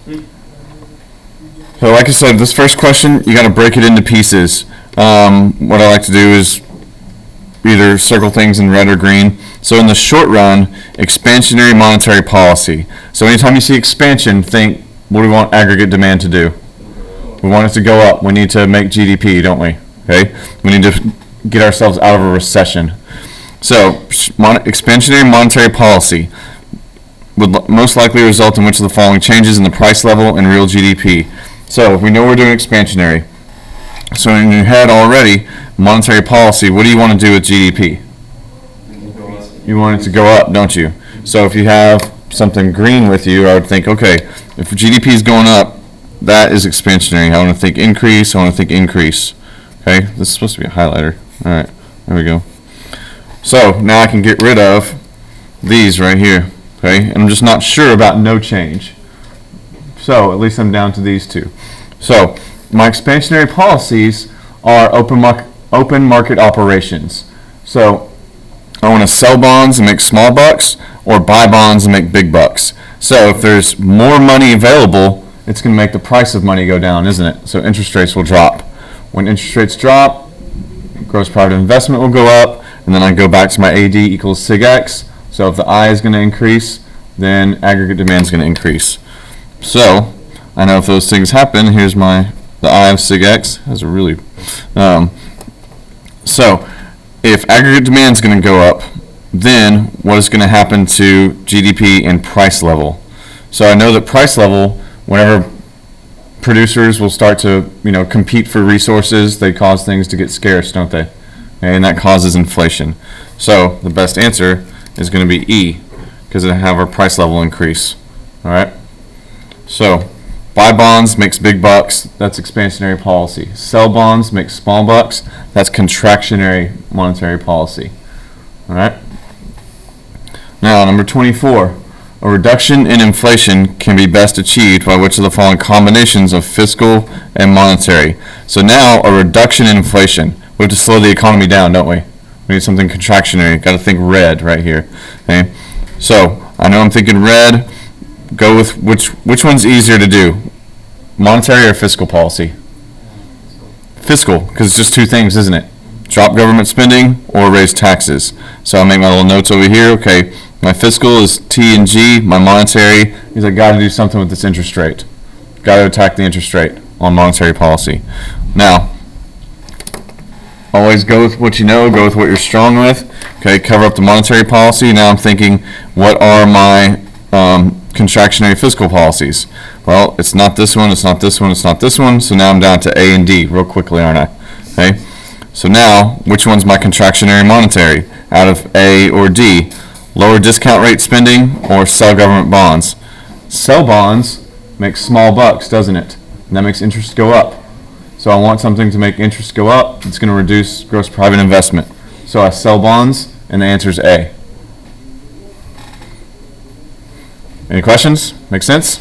So like I said, this first question, you got to break it into pieces. What I like to do is either circle things in red or green. So in the short run, expansionary monetary policy. So anytime you see expansion, think, what do we want aggregate demand to do? We want it to go up. We need to make GDP, don't we? Okay. We need to get ourselves out of a recession. So expansionary monetary policy would most likely result in which of the following changes in the price level and real GDP. So we know we're doing expansionary. So in your head already, monetary policy, what do you want to do with GDP? You want it to go up, don't you? So if you have something green with you, I would think, okay, if GDP is going up, that is expansionary. I want to think increase, I want to think increase. Okay, this is supposed to be a highlighter. All right, there we go. So now I can get rid of these right here. Okay, and I'm just not sure about no change. So at least I'm down to these two. So my expansionary policies are open market operations. So I want to sell bonds and make small bucks, or buy bonds and make big bucks. So if there's more money available, it's going to make the price of money go down, isn't it? So interest rates will drop. When interest rates drop, gross private investment will go up, and then I go back to my AD equals sig x. So if the I is going to increase, then aggregate demand is going to increase. So I know if those things happen, here's the I of sig x. That's a really so if aggregate demand is going to go up, then what is going to happen to GDP and price level? So I know that price level, whenever producers will start to compete for resources, they cause things to get scarce, don't they? And that causes inflation. So the best answer is going to be E, because it'll have our price level increase. All right. So buy bonds makes big bucks. That's expansionary policy. Sell bonds makes small bucks. That's contractionary monetary policy. All right. Now number 24. A reduction in inflation can be best achieved by which of the following combinations of fiscal and monetary. So now a reduction in inflation. We have to slow the economy down, don't we? We need something contractionary. Got to think red right here. Okay. So I know I'm thinking red. Go with which one's easier to do? Monetary or fiscal policy? Fiscal, because it's just two things, isn't it? Drop government spending or raise taxes. So I'll make my little notes over here. Okay, my fiscal is T and G. My monetary is I got to do something with this interest rate. Got to attack the interest rate on monetary policy. Now, always go with what you know. Go with what you're strong with. Okay, cover up the monetary policy. Now I'm thinking, what are my contractionary fiscal policies? Well, it's not this one, it's not this one, it's not this one, so now I'm down to A and D real quickly, aren't I? Okay, so now, which one's my contractionary monetary out of A or D? Lower discount rate spending or sell government bonds? Sell bonds makes small bucks, doesn't it? And that makes interest go up. So I want something to make interest go up. It's going to reduce gross private investment. So I sell bonds, and the answer is A. Any questions? Make sense?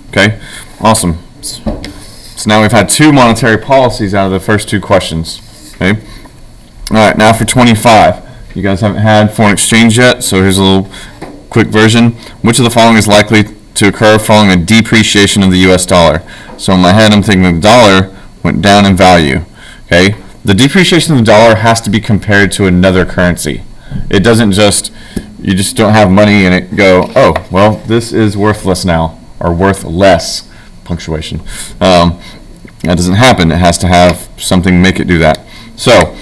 Okay, awesome. So now we've had two monetary policies out of the first two questions. Okay. All right, now for 25. You guys haven't had foreign exchange yet, so here's a little quick version. Which of the following is likely to occur following a depreciation of the U.S. dollar? So in my head, I'm thinking the dollar went down in value. Okay, the depreciation of the dollar has to be compared to another currency. It doesn't just, you just don't have money and it go, oh, well, this is worthless now, or worth less, punctuation. That doesn't happen. It has to have something make it do that. So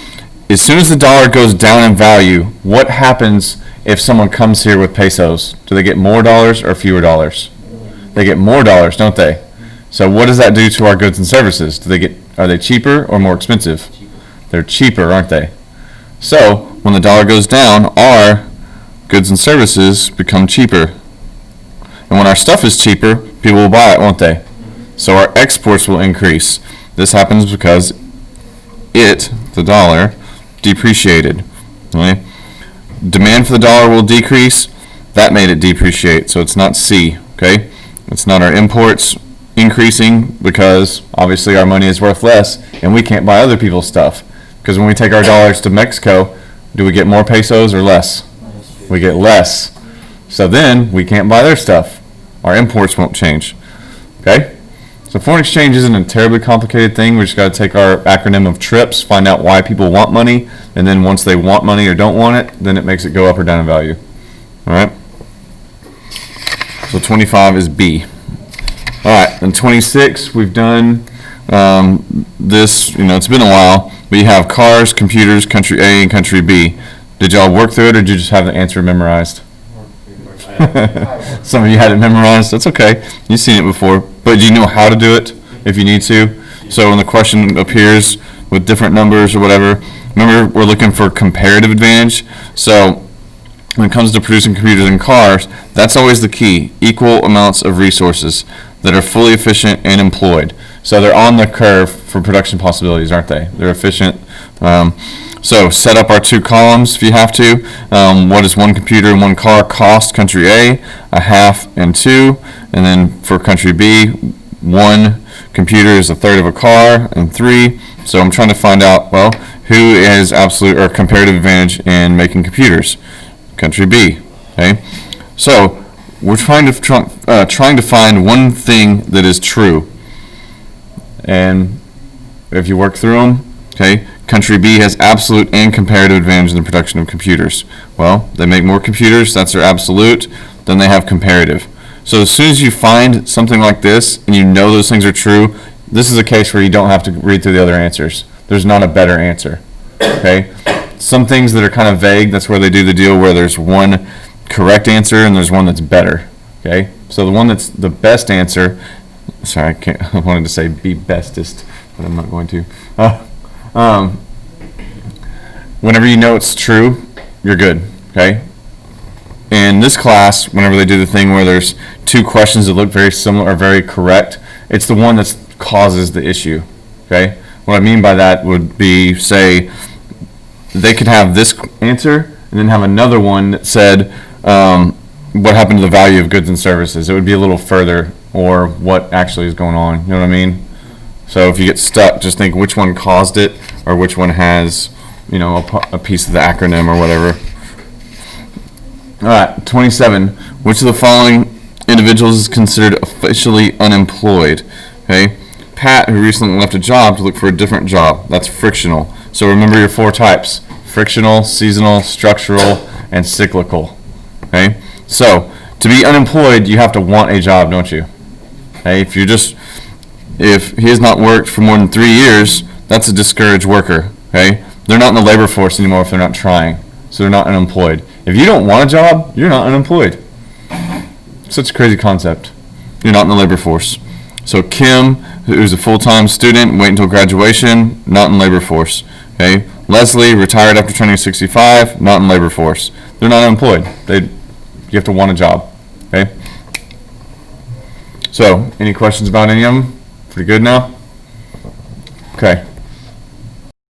as soon as the dollar goes down in value, what happens if someone comes here with pesos? Do they get more dollars or fewer dollars? They get more dollars, don't they? So what does that do to our goods and services? Are they cheaper or more expensive? They're cheaper, aren't they? So when the dollar goes down, our goods and services become cheaper. And when our stuff is cheaper, people will buy it, won't they? So our exports will increase. This happens because the dollar, depreciated. Okay? Demand for the dollar will decrease. That made it depreciate, so it's not C. Okay? It's not our imports increasing because obviously our money is worth less and we can't buy other people's stuff. Because when we take our dollars to Mexico, do we get more pesos or less? We get less. So then we can't buy their stuff. Our imports won't change. Okay? So foreign exchange isn't a terribly complicated thing. We just got to take our acronym of TRIPS, find out why people want money, and then once they want money or don't want it, then it makes it go up or down in value. All right? So 25 is B. All right, and 26, we've done this, it's been a while. We have cars, computers, country A and country B. Did y'all work through it, or did you just have the answer memorized? Some of you had it memorized. That's okay. You've seen it before. But do you know how to do it if you need to? So when the question appears with different numbers or whatever, remember we're looking for comparative advantage. So when it comes to producing computers and cars, that's always the key. Equal amounts of resources that are fully efficient and employed. So they're on the curve for production possibilities, aren't they? They're efficient. So set up our two columns if you have to. What does one computer and one car cost? Country A, a half and 2. And then for country B, one computer is a third of a car and 3. So I'm trying to find out, well, who is absolute or comparative advantage in making computers? Country B. Okay. So we're trying to find one thing that is true. And if you work through them, okay, country B has absolute and comparative advantage in the production of computers. Well, they make more computers, that's their absolute, then they have comparative. So as soon as you find something like this and you know those things are true, this is a case where you don't have to read through the other answers. There's not a better answer. Okay? Some things that are kind of vague, that's where they do the deal where there's one correct answer and there's one that's better. Okay? So the one that's the best answer, sorry, I wanted to say be bestest, but I'm not going to. Whenever you know it's true, you're good, okay? In this class, whenever they do the thing where there's two questions that look very similar or very correct, it's the one that causes the issue, okay? What I mean by that would be, say, they could have this answer and then have another one that said, what happened to the value of goods and services? It would be a little further, or what actually is going on, you know what I mean? So if you get stuck, just think which one caused it or which one has, a piece of the acronym or whatever. All right, 27. Which of the following individuals is considered officially unemployed? Okay, Pat, who recently left a job to look for a different job. That's frictional. So remember your 4 types: frictional, seasonal, structural, and cyclical. Okay, so to be unemployed, you have to want a job, don't you? Okay, if he has not worked for more than 3 years, that's a discouraged worker. Okay, they're not in the labor force anymore if they're not trying, so they're not unemployed. If you don't want a job, you're not unemployed. Such a crazy concept. You're not in the labor force. So Kim, who's a full-time student, wait until graduation, not in labor force. Okay, Leslie, retired after turning 65, not in labor force. They're not unemployed. You have to want a job. Okay. So, any questions about any of them? Pretty good now? Okay.